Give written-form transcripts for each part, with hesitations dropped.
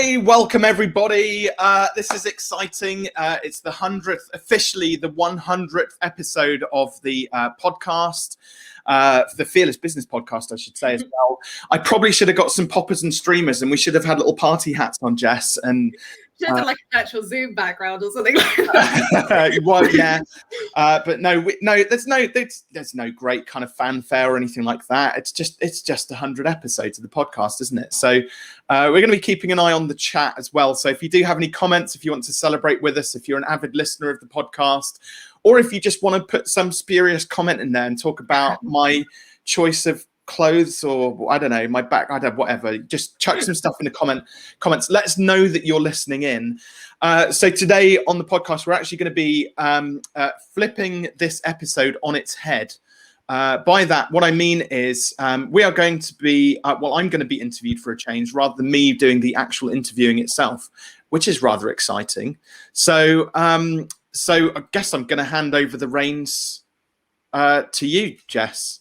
Hey, welcome everybody. This is exciting. It's officially the 100th episode of the podcast, the Fearless Business Podcast, I should say as well. I probably should have got some poppers and streamers, and we should have had little party hats on, Jess. And should have like an actual Zoom background or something like that. Well, yeah, but no, there's no great kind of fanfare or anything like that. It's just 100 episodes of the podcast, isn't it? So we're going to be keeping an eye on the chat as well. So if you do have any comments, if you want to celebrate with us, if you're an avid listener of the podcast, or if you just want to put some spurious comment in there and talk about my choice of clothes, or I don't know, my back, I don't know, whatever, just chuck some stuff in the comments. Let us know that you're listening in. So today on the podcast, we're actually going to be flipping this episode on its head. By that, what I mean is we are going to be, I'm going to be interviewed for a change rather than me doing the actual interviewing itself, which is rather exciting. So I guess I'm going to hand over the reins to you, Jess.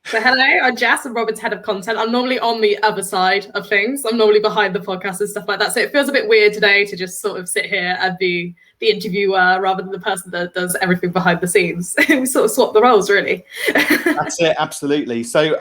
So hello, I'm Jess. I'm Robin's head of content. I'm normally on the other side of things. I'm normally behind the podcast and stuff like that. So it feels a bit weird today to just sort of sit here and be the interviewer rather than the person that does everything behind the scenes. We sort of swap the roles, really. That's it, absolutely. So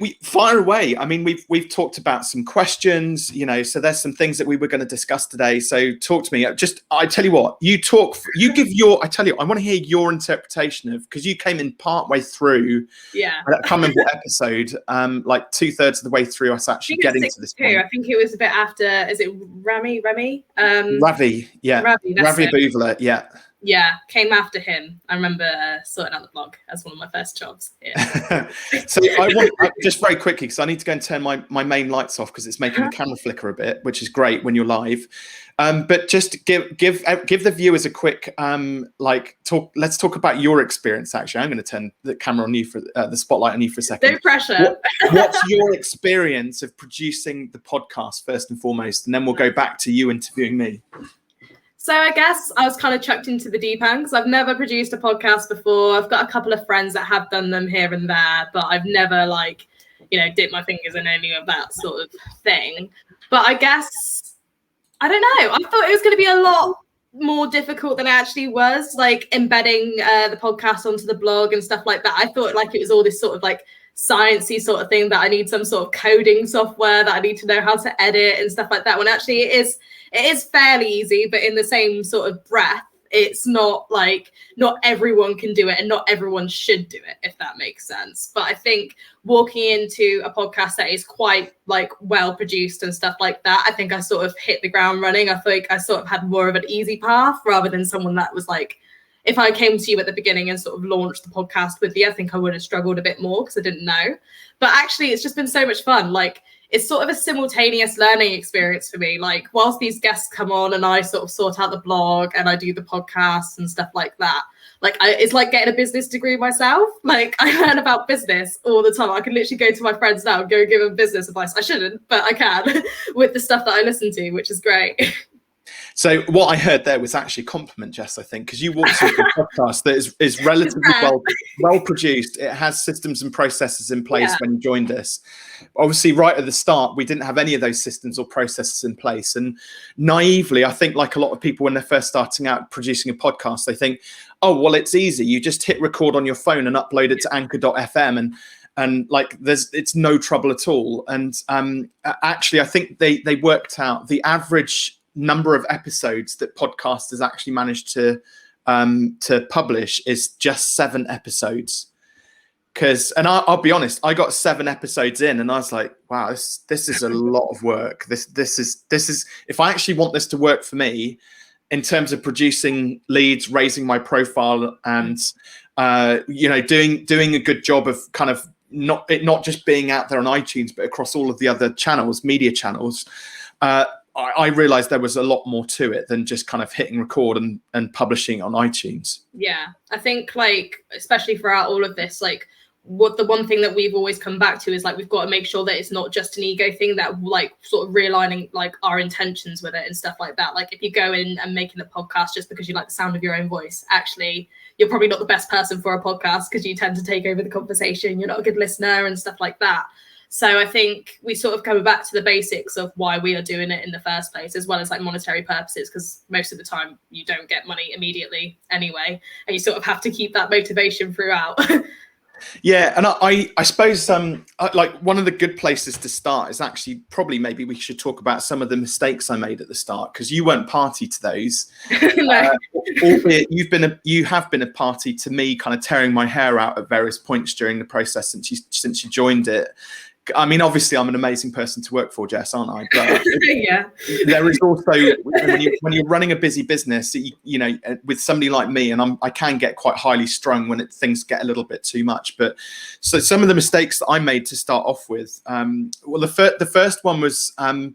we fire away. I mean, we've talked about some questions, so there's some things that we were going to discuss today. So talk to me. I tell you what, I want to hear your interpretation of, because you came in part way through. Yeah. I can't remember what episode, like 2/3 of the way through us actually getting to this point. I think it was a bit after, is it Remy? Ravi, yeah. Ravi Buvla, yeah. Yeah, came after him. I remember sorting out the blog as one of my first jobs. Yeah. So I want just very quickly, because I need to go and turn my main lights off because it's making the camera flicker a bit, which is great when you're live. But just give the viewers a quick talk. Let's talk about your experience. Actually, I'm going to turn the camera on you for the spotlight on you for a second. No pressure. What's your experience of producing the podcast first and foremost, and then we'll go back to you interviewing me. So I guess I was kind of chucked into the deep end because I've never produced a podcast before. I've got a couple of friends that have done them here and there, but I've never dipped my fingers in any of that sort of thing. But I guess, I don't know. I thought it was going to be a lot more difficult than it actually was, like embedding the podcast onto the blog and stuff like that. I thought it was all this sort of sciencey sort of thing that I need some sort of coding software that I need to know how to edit and stuff like that, when actually it is fairly easy, but in the same sort of breath, it's not not everyone can do it and not everyone should do it, if that makes sense. But I think walking into a podcast that is quite well produced and stuff like that, I think I sort of hit the ground running. I think I sort of had more of an easy path rather than someone that was if I came to you at the beginning and sort of launched the podcast with you, I think I would have struggled a bit more because I didn't know. But actually, it's just been so much fun. It's sort of a simultaneous learning experience for me. Whilst these guests come on and I sort of sort out the blog and I do the podcast and stuff like that, it's like getting a business degree myself. I learn about business all the time. I can literally go to my friends now and go give them business advice. I shouldn't, but I can with the stuff that I listen to, which is great. So what I heard there was actually a compliment, Jess, I think, because you walked into a podcast that is relatively well produced. It has systems and processes in place when you joined us. Obviously, right at the start, we didn't have any of those systems or processes in place. And naively, I think a lot of people, when they're first starting out producing a podcast, they think, oh, well, it's easy. You just hit record on your phone and upload it to anchor.fm and it's no trouble at all. And actually, I think they worked out the average number of episodes that podcasters actually managed to publish is just 7 episodes. And I'll be honest, I got 7 episodes in and I was like, wow, this is a lot of work. This is if I actually want this to work for me in terms of producing leads, raising my profile, and doing a good job of kind of not just being out there on iTunes, but across all of the other channels, media channels. I realized there was a lot more to it than just kind of hitting record and publishing on iTunes. Yeah, I think especially throughout all of this, what the one thing that we've always come back to is we've got to make sure that it's not just an ego thing, that sort of realigning our intentions with it and stuff like that. If you go in and making a podcast just because you like the sound of your own voice, actually you're probably not the best person for a podcast because you tend to take over the conversation. You're not a good listener and stuff like that. So I think we sort of come back to the basics of why we are doing it in the first place, as well as like monetary purposes, because most of the time you don't get money immediately anyway, and you sort of have to keep that motivation throughout. Yeah, and I suppose like one of the good places to start is actually probably maybe we should talk about some of the mistakes I made at the start, because you weren't party to those. No. Albeit you have been a party to me kind of tearing my hair out at various points during the process since you joined it. I mean, obviously, I'm an amazing person to work for, Jess, aren't I? But yeah. There is also when you're running a busy business, you know, with somebody like me, and I can get quite highly strung when things get a little bit too much. But so some of the mistakes that I made to start off with, well, the first one was I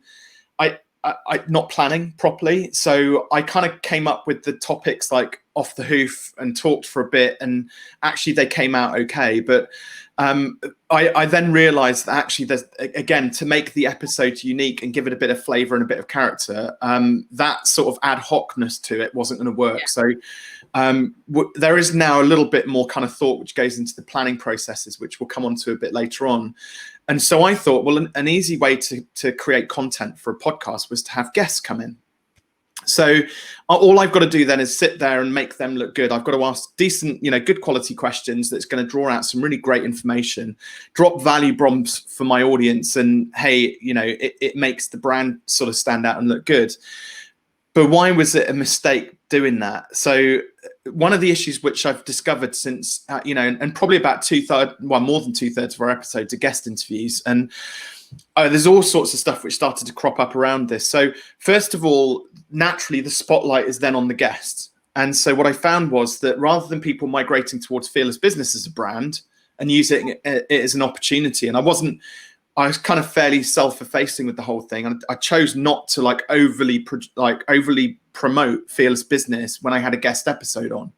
not planning properly. So I kind of came up with the topics like off the hoof and talked for a bit, and actually they came out okay. But I then realized that actually there's, again, to make the episode unique and give it a bit of flavor and a bit of character, that sort of ad hocness to it wasn't going to work. Yeah. So there is now a little bit more kind of thought which goes into the planning processes, which we'll come on to a bit later on. And so I thought, well, an easy way to create content for a podcast was to have guests come in. So all I've got to do then is sit there and make them look good. I've got to ask decent, you know, good quality questions that's going to draw out some really great information, drop value bombs for my audience. And hey, you know, it makes the brand sort of stand out and look good. But why was it a mistake doing that? So one of the issues which I've discovered since, you know, and probably about more than 2/3 of our episodes are guest interviews. And there's all sorts of stuff which started to crop up around this. So first of all, naturally, the spotlight is then on the guest. And so what I found was that rather than people migrating towards Fearless Business as a brand and using it as an opportunity, and I was kind of fairly self-effacing with the whole thing. And I chose not to overly promote Fearless Business when I had a guest episode on.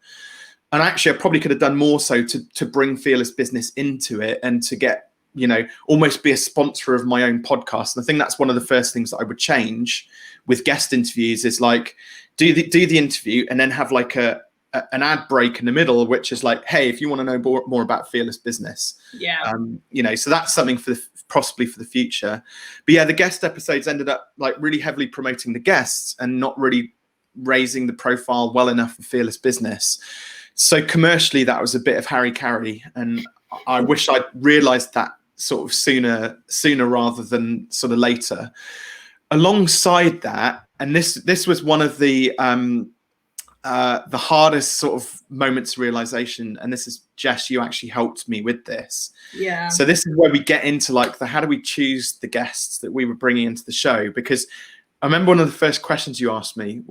And actually, I probably could have done more so to bring Fearless Business into it and to get, you know, almost be a sponsor of my own podcast. And I think that's one of the first things that I would change with guest interviews is like do the interview and then have like an ad break in the middle, which is like, hey, if you want to know more about Fearless Business, you know, so that's something possibly for the future. But yeah, the guest episodes ended up like really heavily promoting the guests and not really raising the profile well enough for Fearless Business. So commercially, that was a bit of harry-carry, and I wish I'd realised that sort of sooner rather than sort of later. Alongside that, and this was one of the hardest sort of moments of realization, and this is, Jess, you actually helped me with this. Yeah. So this is where we get into like how do we choose the guests that we were bringing into the show? Because I remember one of the first questions you asked me,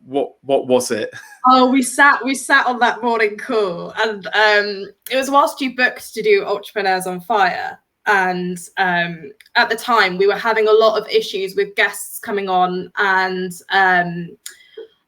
what was it? Oh, we sat on that morning call, and it was whilst you booked to do Entrepreneurs on Fire. And at the time, we were having a lot of issues with guests coming on, and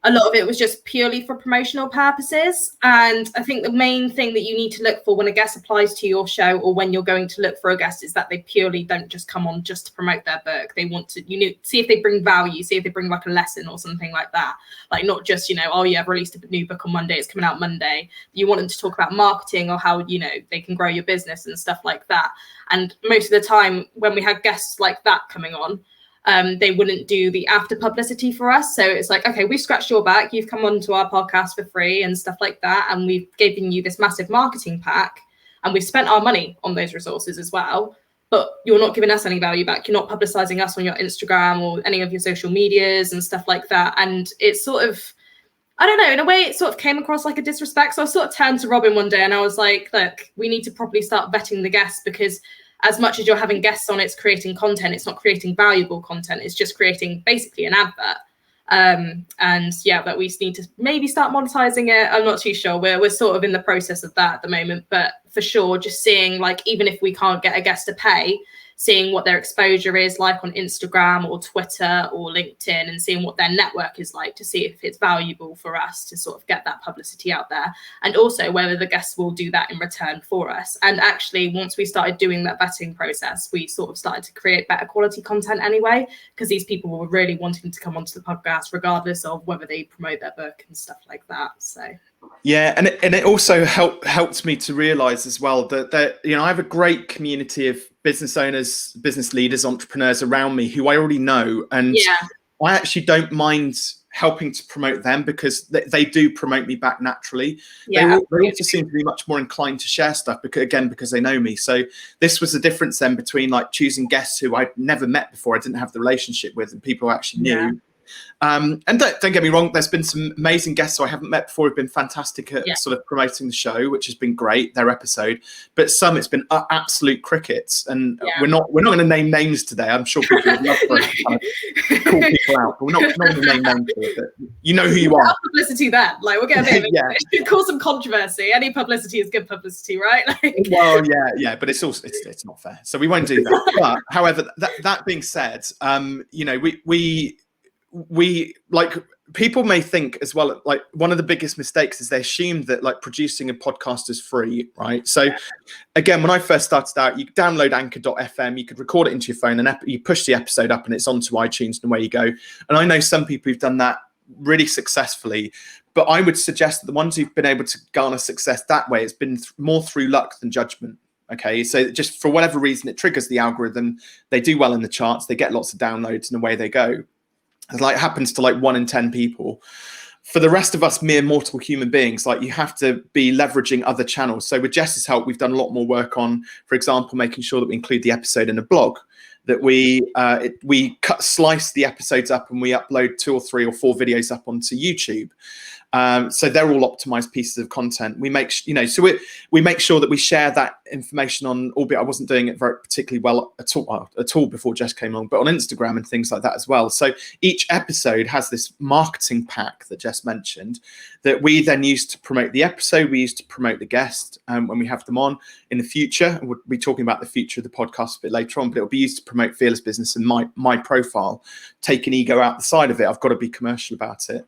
a lot of it was just purely for promotional purposes. And I think the main thing that you need to look for when a guest applies to your show, or when you're going to look for a guest, is that they purely don't just come on just to promote their book. They want to, see if they bring value, see if they bring like a lesson or something like that. Like not just, oh, yeah, I've released a new book on Monday, it's coming out Monday. You want them to talk about marketing or how, they can grow your business and stuff like that. And most of the time when we had guests like that coming on, they wouldn't do the after publicity for us. So it's like, okay, we've scratched your back. You've come onto our podcast for free and stuff like that. And we've given you this massive marketing pack, and we've spent our money on those resources as well. But you're not giving us any value back. You're not publicizing us on your Instagram or any of your social medias and stuff like that. And it's sort of, I don't know, in a way it sort of came across like a disrespect. So I sort of turned to Robin one day and I was like, look, we need to properly start vetting the guests, because as much as you're having guests on, it's creating content. It's not creating valuable content. It's just creating basically an advert. And yeah, but we need to maybe start monetizing it. I'm not too sure. We're sort of in the process of that at the moment. But for sure, just seeing, like, even if we can't get a guest to pay, seeing what their exposure is like on Instagram or Twitter or LinkedIn, and seeing what their network is like, to see if it's valuable for us to sort of get that publicity out there, and also whether the guests will do that in return for us. And actually, once we started doing that vetting process, we sort of started to create better quality content anyway, because these people were really wanting to come onto the podcast regardless of whether they promote their book and stuff like that. So yeah, and it also helped me to realize as well that I have a great community of business owners, business leaders, entrepreneurs around me who I already know, and I actually don't mind helping to promote them because they do promote me back naturally. They also seem to be much more inclined to share stuff because they know me. So this was the difference then between like choosing guests who I'd never met before, I didn't have the relationship with, and people who actually knew. And don't get me wrong, there's been some amazing guests who I haven't met before who've been fantastic at sort of promoting the show, which has been great, their episode. But some, it's been absolute crickets. And we're not going to name names today. I'm sure people would love for us to kind of call people out, but we're not going to name names for it. But you know who you are. Publicity then, like we'll get a bit of it. Cause some controversy. Any publicity is good publicity, right? Like, well, but it's also it's not fair, so we won't do that. But however, that being said, you know, we like, people may think as well, like one of the biggest mistakes is they assume that like producing a podcast is free, right? So again, when I first started out, you download anchor.fm, you could record it into your phone, and you push the episode up and it's onto iTunes, and away you go. And I know some people who've done that really successfully, but I would suggest that the ones who've been able to garner success that way, it's been more through luck than judgment. Okay, so just for whatever reason, it triggers the algorithm, they do well in the charts, they get lots of downloads, and away they go. It like happens to like 1 in 10 people. For the rest of us mere mortal human beings, like you have to be leveraging other channels. So with Jess's help, we've done a lot more work on, for example, making sure that we include the episode in a blog, that we slice the episodes up and we upload 2 or 3 or 4 videos up onto YouTube. So they're all optimized pieces of content. We make, we make sure that we share that information on, albeit I wasn't doing it very particularly well at all before Jess came along, but on Instagram and things like that as well. So each episode has this marketing pack that Jess mentioned that we then use to promote the episode. We use to promote the guest when we have them on in the future. And we'll be talking about the future of the podcast a bit later on, but it'll be used to promote Fearless Business and my profile, taking ego out the side of it. I've got to be commercial about it.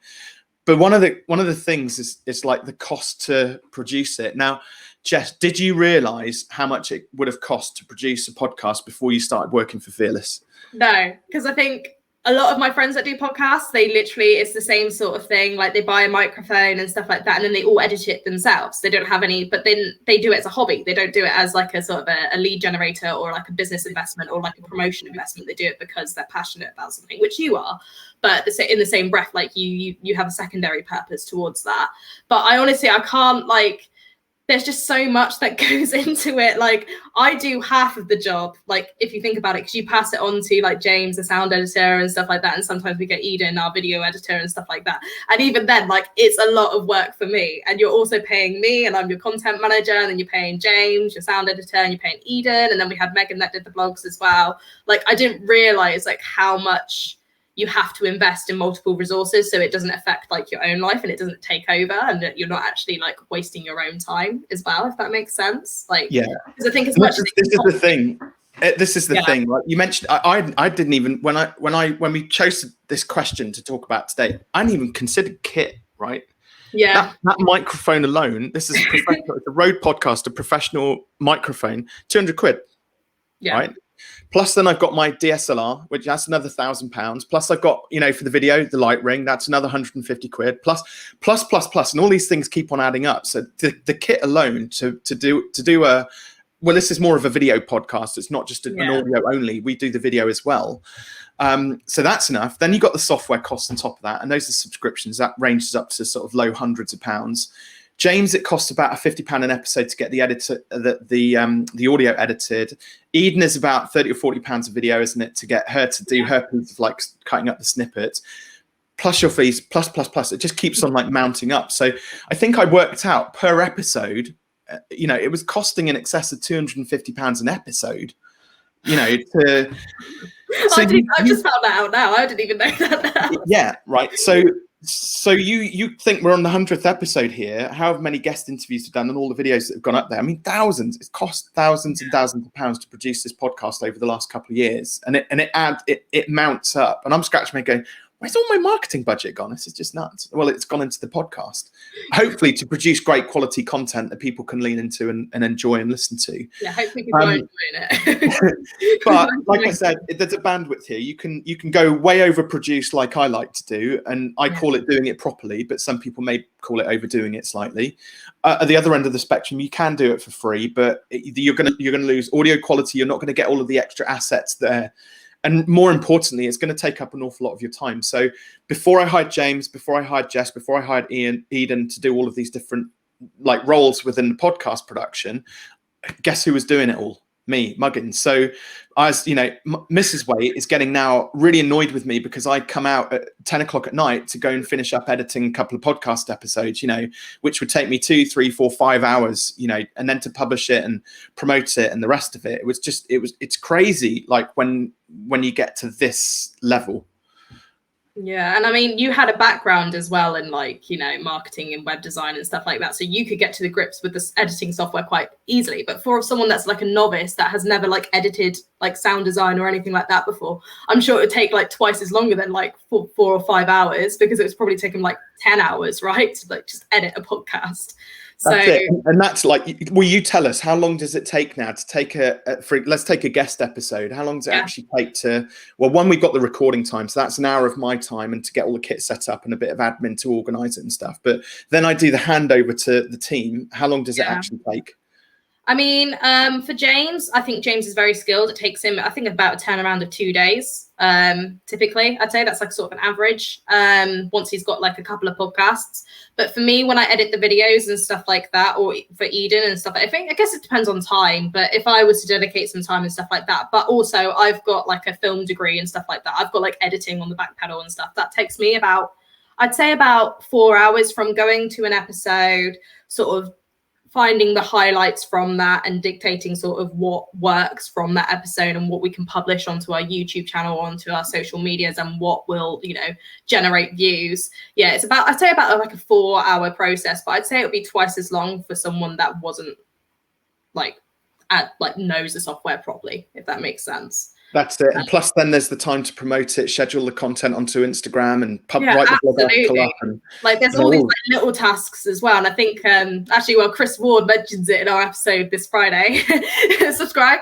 But one of the things is like the cost to produce it. Now, Jess, did you realize how much it would have cost to produce a podcast before you started working for Fearless? No, because I think a lot of my friends that do podcasts, they literally, it's the same sort of thing. Like they buy a microphone and stuff like that, and then they all edit it themselves. They don't have any, but then they do it as a hobby. They don't do it as like a sort of a lead generator or like a business investment or like a promotion investment. They do it because they're passionate about something, which you are. But in the same breath, like you have a secondary purpose towards that. But I honestly, I can't like, there's just so much that goes into it. Like I do half of the job, like if you think about it, because you pass it on to like James, the sound editor and stuff like that. And sometimes we get Eden, our video editor and stuff like that. And even then, like it's a lot of work for me. And you're also paying me, and I'm your content manager. And then you're paying James, your sound editor, and you're paying Eden. And then we had Megan that did the blogs as well. Like I didn't realize like how much you have to invest in multiple resources so it doesn't affect like your own life and it doesn't take over, and that you're not actually like wasting your own time as well, if that makes sense. Like, yeah, because I think as much this is the thing. This is the thing. Like you mentioned, I didn't even when we chose this question to talk about today, I didn't even consider kit, right? Yeah, that microphone alone. This is a professional. It's a Rode Podcaster professional microphone, £200, right? Plus, then I've got my DSLR, which that's another £1,000. Plus, I've got, for the video, the light ring, that's another £150. Plus, and all these things keep on adding up. So the kit alone to do a, well, this is more of a video podcast. It's not just an audio only. We do the video as well. So that's enough. Then you got the software costs on top of that, and those are subscriptions that ranges up to sort of low hundreds of pounds. James, it costs about £50 an episode to get the editor, the audio edited. Eden is about £30 or £40 a video, isn't it, to get her to do her piece of like cutting up the snippets, plus your fees, plus. It just keeps on like mounting up. So I think I worked out per episode, it was costing in excess of £250 an episode. I just found that out now. I didn't even know that. Yeah, right. So you think we're on the 100th episode here? How many guest interviews we've done and all the videos that have gone up there? I mean, thousands. It's cost thousands and thousands of pounds to produce this podcast over the last couple of years, and it mounts up. And I'm scratching my head going, where's all my marketing budget gone? This is just nuts. Well, it's gone into the podcast, hopefully to produce great quality content that people can lean into and enjoy and listen to. Yeah, hopefully people are enjoying it. But like I said, there's a bandwidth here. You can go way overproduce like I like to do, and I call it doing it properly, but some people may call it overdoing it slightly. At the other end of the spectrum, you can do it for free, but you're gonna lose audio quality. You're not going to get all of the extra assets there. And more importantly, it's going to take up an awful lot of your time. So before I hired James, before I hired Jess, before I hired Eden to do all of these different like roles within the podcast production, guess who was doing it all? Me, Muggins. So Mrs. Waite is getting now really annoyed with me because I come out at 10 o'clock at night to go and finish up editing a couple of podcast episodes, which would take me 2, 3, 4, 5 hours, and then to publish it and promote it and the rest of it. It's crazy. Like when you get to this level. Yeah, and I mean, you had a background as well in marketing and web design and stuff like that, so you could get to the grips with this editing software quite easily. But for someone that's like a novice that has never edited sound design or anything like that before, I'm sure it would take twice as longer than 4 or 5 hours, because it was probably taking 10 hours, right, to just edit a podcast. That's it. And that's will you tell us, how long does it take now to take let's take a guest episode? How long does it actually take to, one, we've got the recording time, so that's an hour of my time and to get all the kit set up and a bit of admin to organize it and stuff. But then I do the handover to the team. How long does it actually take? I mean, for James, I think James is very skilled. It takes him, I think, about a turnaround of 2 days. Typically, I'd say that's sort of an average, once he's got a couple of podcasts. But for me, when I edit the videos and stuff like that, or for Eden and stuff, I guess it depends on time. But if I was to dedicate some time and stuff like that, but also I've got a film degree and stuff like that. I've got editing on the back pedal and stuff. That takes me I'd say about 4 hours from going to an episode, sort of finding the highlights from that and dictating sort of what works from that episode and what we can publish onto our YouTube channel, onto our social medias, and what will, generate views. Yeah, I'd say about a 4-hour process, but I'd say it would be twice as long for someone that wasn't knows the software properly, if that makes sense. That's it. And plus then there's the time to promote it, schedule the content onto Instagram and write the blog article up. And there's all these little tasks as well. And I think Chris Ward mentions it in our episode this Friday. Subscribe.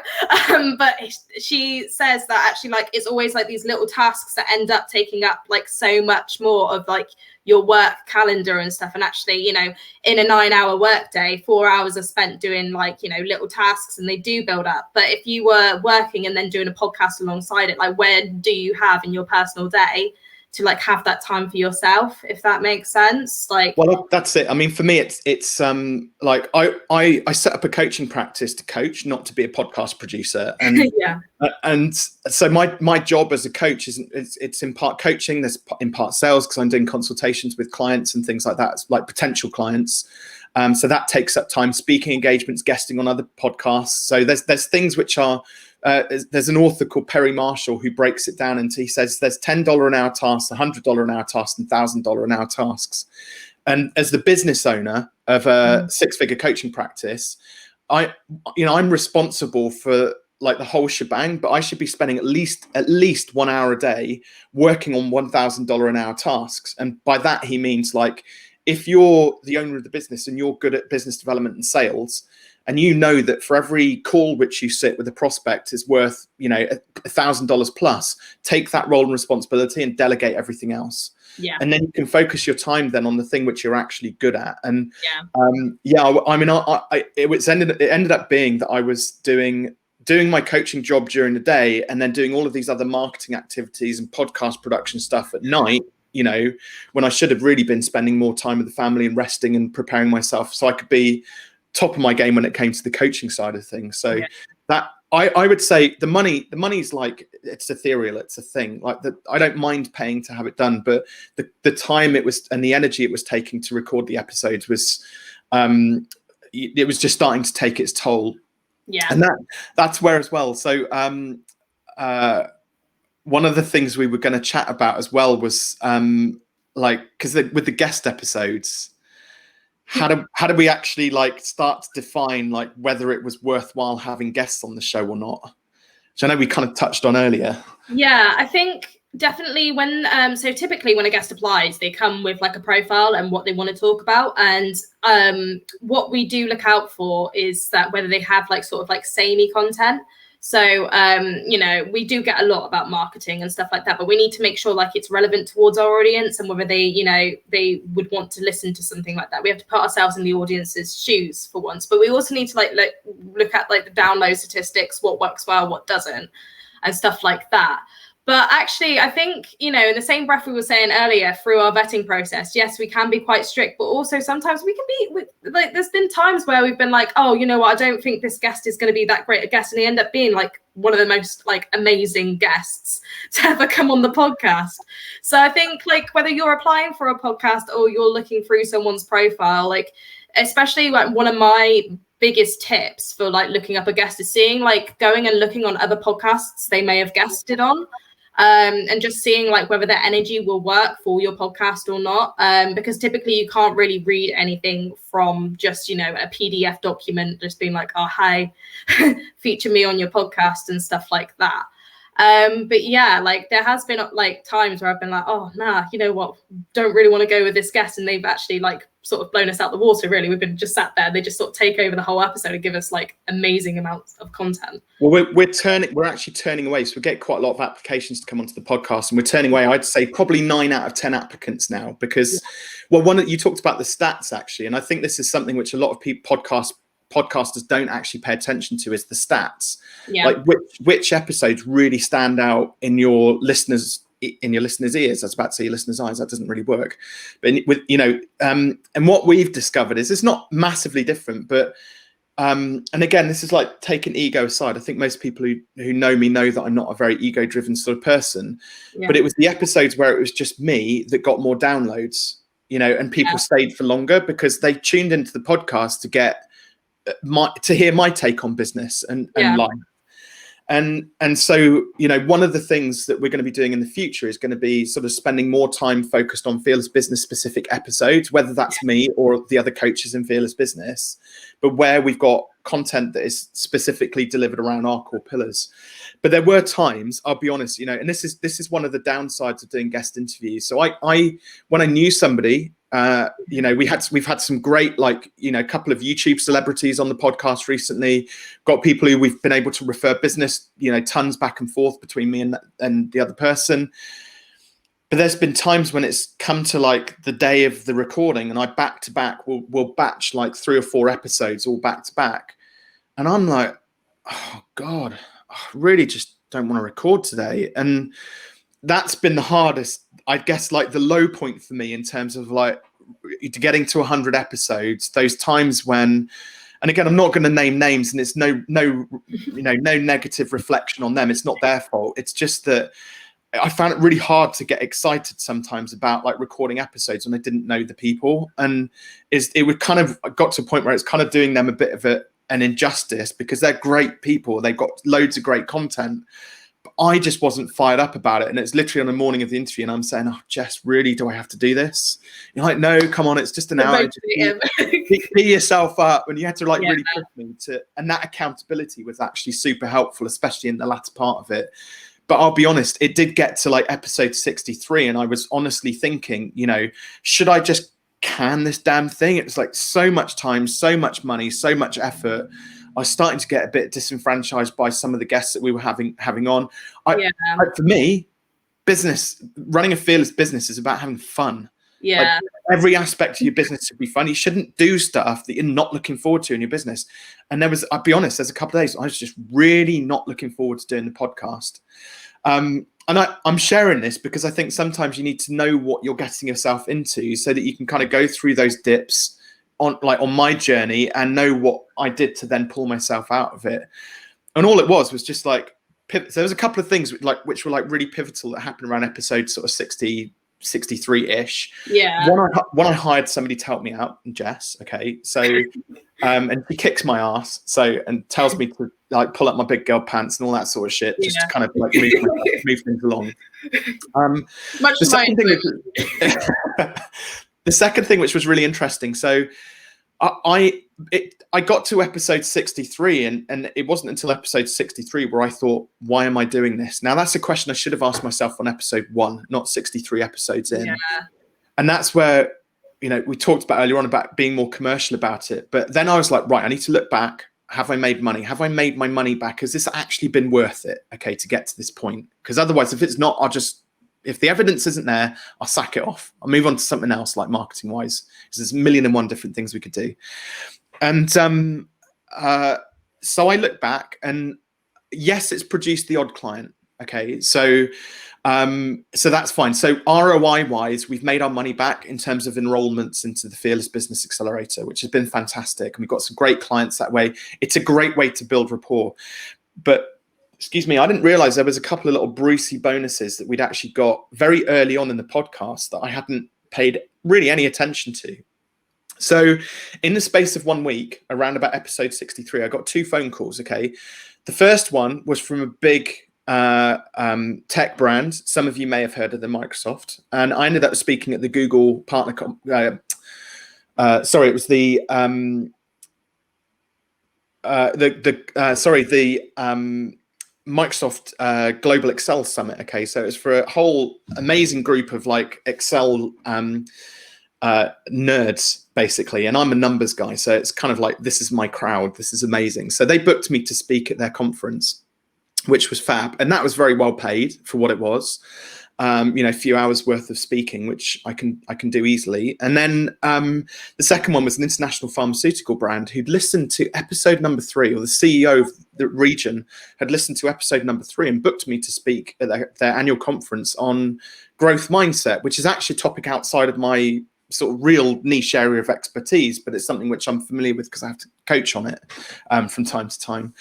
But she says that actually it's always these little tasks that end up taking up so much more of your work calendar and stuff. And actually, in a 9-hour work day, 4 hours are spent doing little tasks, and they do build up. But if you were working and then doing a podcast alongside it, where do you have in your personal day to have that time for yourself, if that makes sense? Well, that's it. I mean, for me, it's I set up a coaching practice to coach, not to be a podcast producer. And and so my job as a coach it's in part coaching, there's in part sales, because I'm doing consultations with clients and things like that, potential clients. So that takes up time, speaking engagements, guesting on other podcasts. So there's things which are, there's an author called Perry Marshall who breaks it down, and he says there's $10 an hour tasks, $100 an hour tasks, and $1,000 an hour tasks. And as the business owner of a 6-figure coaching practice, I'm responsible for the whole shebang, but I should be spending at least 1 hour a day working on $1,000 an hour tasks. And by that he means if you're the owner of the business and you're good at business development and sales, and that for every call which you sit with a prospect is worth, $1,000 plus, take that role and responsibility and delegate everything else. Yeah. And then you can focus your time then on the thing which you're actually good at. And it ended up being that I was doing my coaching job during the day and then doing all of these other marketing activities and podcast production stuff at night, when I should have really been spending more time with the family and resting and preparing myself so I could be top of my game when it came to the coaching side of things. So that I would say the money's it's ethereal, it's a thing. I don't mind paying to have it done, but the time it was and the energy it was taking to record the episodes was it was just starting to take its toll. Yeah. And that's where as well. So one of the things we were going to chat about as well was because with the guest episodes, how do we actually start to define whether it was worthwhile having guests on the show or not, which I know we kind of touched on earlier. Yeah, I think Definitely when so typically when a guest applies, they come with like a profile and what they want to talk about, and what we do look out for is that whether they have like sort of like samey content. So you know, we do get a lot about marketing and stuff like that, but we need to make sure like it's relevant towards our audience and whether they, you know, they would want to listen to something like that. We have to put ourselves in the audience's shoes for once, but we also need to like look at like the download statistics, what works well, what doesn't, and stuff like that. But actually, I think, you know, in the same breath we were saying earlier, through our vetting process, yes, we can be quite strict, but also sometimes we can be like, there's been times where we've been like, oh, you know what, I don't think this guest is going to be that great a guest. And they end up being like one of the most like amazing guests to ever come on the podcast. So I think like whether you're applying for a podcast or you're looking through someone's profile, like especially like one of my biggest tips for like looking up a guest is seeing like going and looking on other podcasts they may have guested on. And just seeing like whether their energy will work for your podcast or not, because typically you can't really read anything from just, you know, a PDF document just being like, oh hi, feature me on your podcast and stuff like that. But yeah, like there has been like times where I've been like, oh nah, you know what, don't really want to go with this guest, and they've actually like sort of blown us out the water. Really, we've been just sat there, they just sort of take over the whole episode and give us like amazing amounts of content. Well, we're actually turning away, so we get quite a lot of applications to come onto the podcast, and we're turning away, I'd say probably 9 out of 10 applicants now, because well, one that you talked about the stats actually, and I think this is something which a lot of people podcasters don't actually pay attention to, is the stats. Like which episodes really stand out in your listeners' ears. I was about to say your listeners' eyes, that doesn't really work, but with, you know, and what we've discovered is it's not massively different, but and again, this is like taking ego aside. I think most people who know me know that I'm not a very ego driven sort of person, but it was the episodes where it was just me that got more downloads, you know, and people stayed for longer because they tuned into the podcast to get to hear my take on business and life. And so, you know, one of the things that we're going to be doing in the future is going to be sort of spending more time focused on Fearless Business specific episodes, whether that's me or the other coaches in Fearless Business, but where we've got content that is specifically delivered around our core pillars. But there were times, I'll be honest, you know, and this is one of the downsides of doing guest interviews. So I when I knew somebody, you know, we've had some great, like, you know, a couple of YouTube celebrities on the podcast recently, got people who we've been able to refer business, you know, tons back and forth between me and the other person. But there's been times when it's come to like the day of the recording and I back to back will batch like 3 or 4 episodes all back to back. And I'm like, oh God, I really just don't want to record today. And that's been the hardest, I guess, like the low point for me in terms of like getting to 100 episodes, those times when, and again, I'm not going to name names, and it's no negative reflection on them. It's not their fault. It's just that I found it really hard to get excited sometimes about like recording episodes when I didn't know the people. And it would kind of got to a point where it's kind of doing them a bit of an injustice, because they're great people. They've got loads of great content. I just wasn't fired up about it. And it's literally on the morning of the interview and I'm saying, oh, Jess, really, do I have to do this? You're like, no, come on, it's just an hour. Pick yourself up. And you had to like really push me to, and that accountability was actually super helpful, especially in the latter part of it. But I'll be honest, it did get to like episode 63 and I was honestly thinking, you know, should I just can this damn thing? It was like so much time, so much money, so much effort. I was starting to get a bit disenfranchised by some of the guests that we were having on. For me, running a fearless business is about having fun. Yeah. Like, every aspect of your business should be fun. You shouldn't do stuff that you're not looking forward to in your business. And I'll be honest, there's a couple of days I was just really not looking forward to doing the podcast. And I'm sharing this because I think sometimes you need to know what you're getting yourself into so that you can kind of go through those dips on my journey and know what I did to then pull myself out of it. And all it was just like, so there was a couple of things which were like really pivotal that happened around episode sort of 63-ish. Yeah. One I hired somebody to help me out, Jess. Okay. So, and she kicks my ass. So, and tells me to like pull up my big girl pants and all that sort of shit, just to kind of like move things along. The second thing which was really interesting. So I got to episode 63 and it wasn't until episode 63 where I thought, why am I doing this? Now that's a question I should have asked myself on episode 1, not 63 episodes in. Yeah. And that's where, you know, we talked about earlier on about being more commercial about it. But then I was like, right, I need to look back. Have I made money? Have I made my money back? Has this actually been worth it? Okay, to get to this point? Because otherwise, if it's not, if the evidence isn't there, I'll sack it off. I'll move on to something else, like marketing wise, because there's 1,000,001 different things we could do. And so I look back, and yes, it's produced the odd client. Okay, so that's fine. So ROI wise, we've made our money back in terms of enrollments into the Fearless Business Accelerator, which has been fantastic. And we've got some great clients that way. It's a great way to build rapport. But excuse me, I didn't realize there was a couple of little Brucey bonuses that we'd actually got very early on in the podcast that I hadn't paid really any attention to. So in the space of 1 week, around about episode 63, I got 2 phone calls. Okay. The first one was from a big tech brand. Some of you may have heard of them, Microsoft. And I ended up speaking at the Google partner. It was the Microsoft Global Excel Summit. Okay, so it's for a whole amazing group of like Excel nerds basically, and I'm a numbers guy, so it's kind of like, this is my crowd, this is amazing. So they booked me to speak at their conference, which was fab, and that was very well paid for what it was. A few hours worth of speaking, which I can do easily. And then the second one was an international pharmaceutical brand who'd listened to episode number 3, or the CEO of the region had listened to episode number 3 and booked me to speak at their annual conference on growth mindset, which is actually a topic outside of my sort of real niche area of expertise, but it's something which I'm familiar with because I have to coach on it from time to time.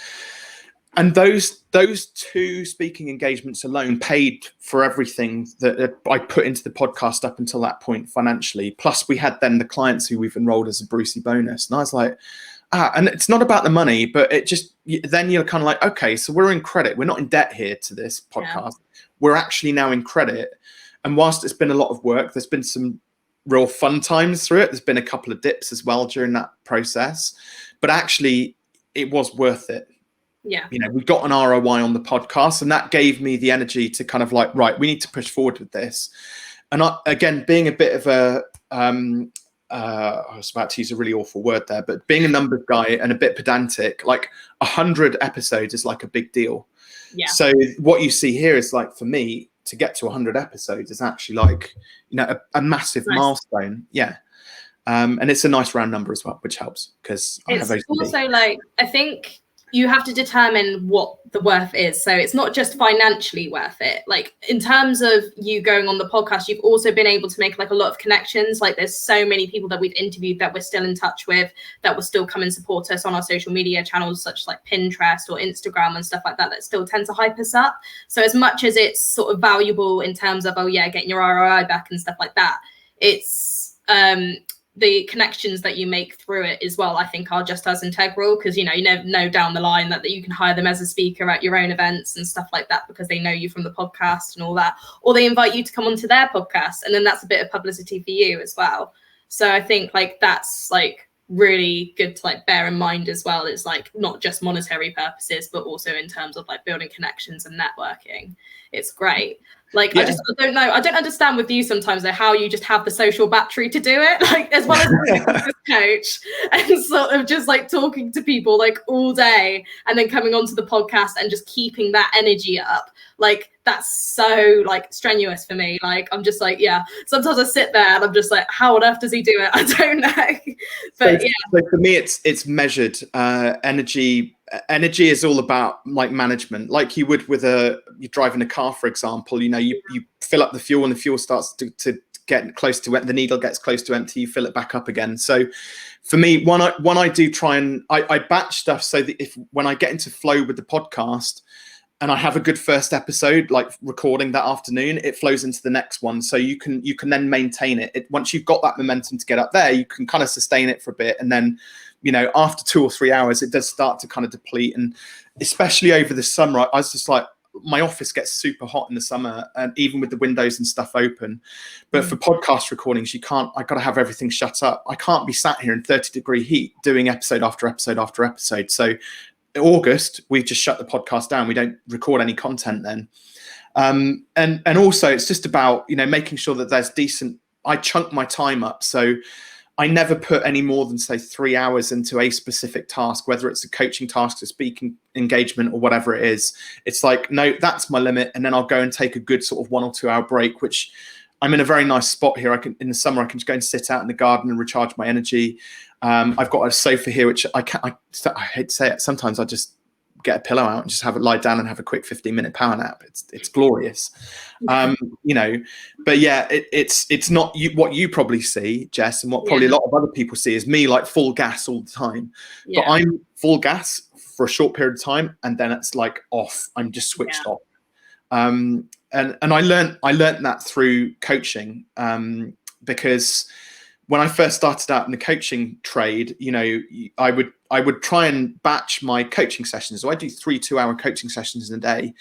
And those 2 speaking engagements alone paid for everything that I put into the podcast up until that point financially. Plus we had then the clients who we've enrolled as a Brucey bonus. And I was like, and it's not about the money, but it just, then you're kind of like, okay, so we're in credit. We're not in debt here to this podcast. Yeah. We're actually now in credit. And whilst it's been a lot of work, there's been some real fun times through it. There's been a couple of dips as well during that process, but actually it was worth it. Yeah. We got an ROI on the podcast, and that gave me the energy to kind of like, right, we need to push forward with this. And again, being a bit of a, I was about to use a really awful word there, but being a numbers guy and a bit pedantic, like 100 episodes is like a big deal. Yeah. So what you see here is like, for me, to get to 100 episodes is actually like, a massive milestone. Yeah. And it's a nice round number as well, which helps because it's also like, I think you have to determine what the worth is. So it's not just financially worth it. Like in terms of you going on the podcast, you've also been able to make like a lot of connections. Like there's so many people that we've interviewed that we're still in touch with, that will still come and support us on our social media channels, such as like Pinterest or Instagram and stuff like that, that still tend to hype us up. So as much as it's sort of valuable in terms of, getting your ROI back and stuff like that, it's, the connections that you make through it as well, I think are just as integral, because, you never know down the line that you can hire them as a speaker at your own events and stuff like that because they know you from the podcast and all that, or they invite you to come onto their podcast, and then that's a bit of publicity for you as well. So I think like that's like really good to like bear in mind as well. It's like not just monetary purposes, but also in terms of like building connections and networking. It's great. Like, yeah. I don't know. I don't understand with you sometimes though, how you just have the social battery to do it. Like as well as being a business coach and sort of just like talking to people like all day and then coming onto the podcast and just keeping that energy up. Like that's so like strenuous for me. Like I'm just like, sometimes I sit there and I'm just like, how on earth does he do it? I don't know. But so for me, it's measured energy. Energy is all about like management, like you would with you're driving a car, for example. You fill up the fuel and the fuel starts to get close to it. The needle gets close to empty. You fill it back up again. So for me, when I do try and I batch stuff so that when I get into flow with the podcast and I have a good first episode, like recording that afternoon, it flows into the next one. So you can then maintain it. Once you've got that momentum to get up there, you can kind of sustain it for a bit, and then after 2 or 3 hours, it does start to kind of deplete. And especially over the summer, I was just like, my office gets super hot in the summer, and even with the windows and stuff open. But for podcast recordings, I got to have everything shut up. I can't be sat here in 30-degree heat doing episode after episode after episode. So in August, we've just shut the podcast down. We don't record any content then. And also it's just about, making sure that there's decent, I chunk my time up. So I never put any more than, say, 3 hours into a specific task, whether it's a coaching task, a speaking engagement, or whatever it is. It's like, no, that's my limit. And then I'll go and take a good sort of 1 or 2 hour break, which I'm in a very nice spot here. In the summer, I can just go and sit out in the garden and recharge my energy. I've got a sofa here, which I hate to say it. Sometimes I just get a pillow out and just lie down and have a quick 15-minute power nap. It's glorious. But yeah, it's not what you probably see, Jess, and what probably a lot of other people see is me like full gas all the time. But I'm full gas for a short period of time, and then it's like off. I'm just switched off. And I learned that through coaching, because when I first started out in the coaching trade, I would try and batch my coaching sessions. So I do 3 2-hour coaching sessions in a day,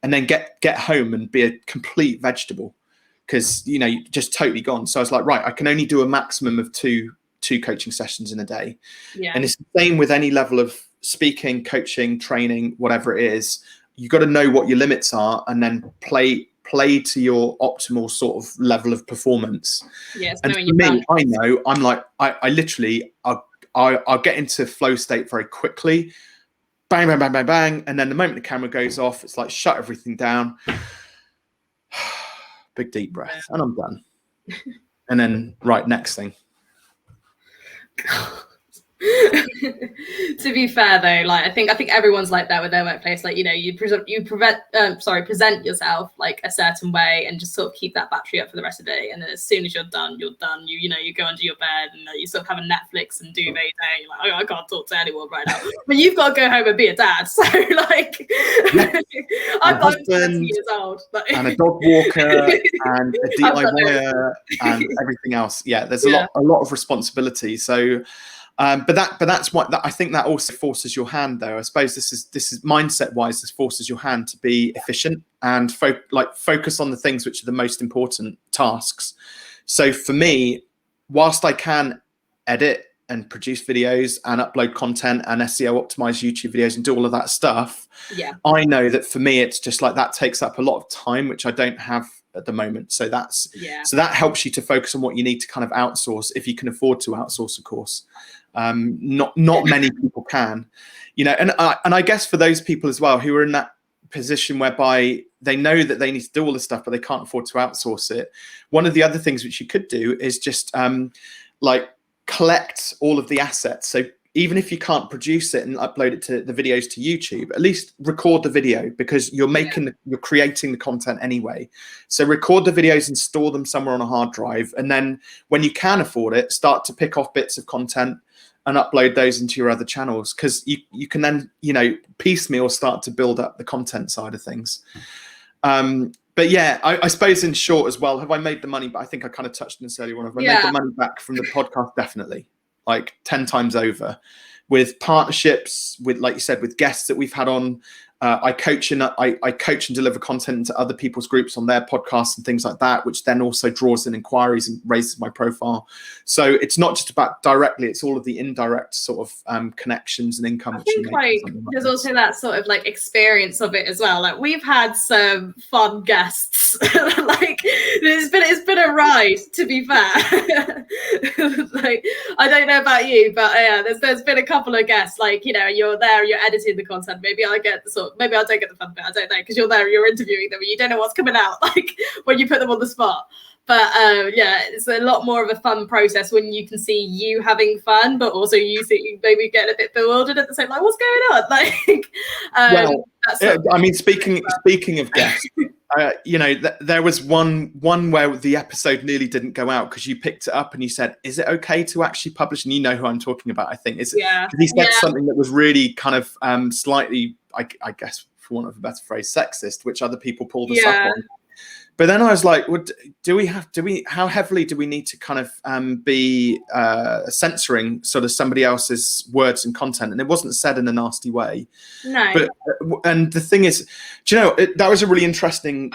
and then get home and be a complete vegetable, because just totally gone. So I was like, right, I can only do a maximum of two coaching sessions in a day. And it's the same with any level of speaking, coaching, training, whatever it is. You got to know what your limits are, and then play to your optimal sort of level of performance. And for me, I know I'm like, I literally, I'll get into flow state very quickly. Bang, bang, bang, bang, bang. And then the moment the camera goes off, it's like, shut everything down. Big deep breath, and I'm done. And then, right, next thing. To be fair though, like I think everyone's like that with their workplace. Like, you present yourself like a certain way and just sort of keep that battery up for the rest of the day. And then as soon as you're done. You go under your bed and you sort of have a Netflix and duvet day. You're like, oh, I can't talk to anyone right now. But you've got to go home and be a dad. So like, I'm 20 years old, and a dog walker and a DIYer and everything else. Yeah, there's a lot of responsibility. So. But that's what I think that also forces your hand, though. I suppose this is mindset wise. This forces your hand to be efficient and focus on the things which are the most important tasks. So for me, whilst I can edit and produce videos and upload content and SEO optimize YouTube videos and do all of that stuff, I know that for me it's just like that takes up a lot of time, which I don't have at the moment. So so that helps you to focus on what you need to kind of outsource, if you can afford to outsource, of course. Not many people can, and I guess for those people as well who are in that position whereby they know that they need to do all this stuff, but they can't afford to outsource it. One of the other things which you could do is just collect all of the assets. So even if you can't produce it and upload it to the videos to YouTube, at least record the video, because you're creating the content anyway. So record the videos and store them somewhere on a hard drive. And then when you can afford it, start to pick off bits of content and upload those into your other channels, because you can then, piecemeal start to build up the content side of things. But yeah, I suppose in short as well, have I made the money? But I think I kind of touched on this earlier on. Have I made the money back from the podcast? Definitely. Like 10 times over, with partnerships, with, like you said, with guests that we've had on. I coach and deliver content into other people's groups on their podcasts and things like that, which then also draws in inquiries and raises my profile. So it's not just about directly; it's all of the indirect sort of connections and income. I think there's also that sort of like experience of it as well. Like we've had some fun guests. Like it's been a ride, to be fair. Like I don't know about you, but yeah, there's been a couple of guests. Like you're there, you're editing the content. Maybe I get the sort. Maybe I don't get the fun bit. I don't know, because you're there, you're interviewing them, and you don't know what's coming out. Like when you put them on the spot. But it's a lot more of a fun process when you can see you having fun, but also you see maybe getting a bit bewildered at the same. Like, what's going on? Like, speaking of guests, there was one where the episode nearly didn't go out because you picked it up and you said, "Is it okay to actually publish?" And you know who I'm talking about. I think he said something that was really kind of slightly, I guess, for want of a better phrase, sexist, which other people pulled us up on. But then I was like, well, how heavily do we need to kind of be censoring sort of somebody else's words and content? And it wasn't said in a nasty way. No. But and the thing is, do you know, that was a really interesting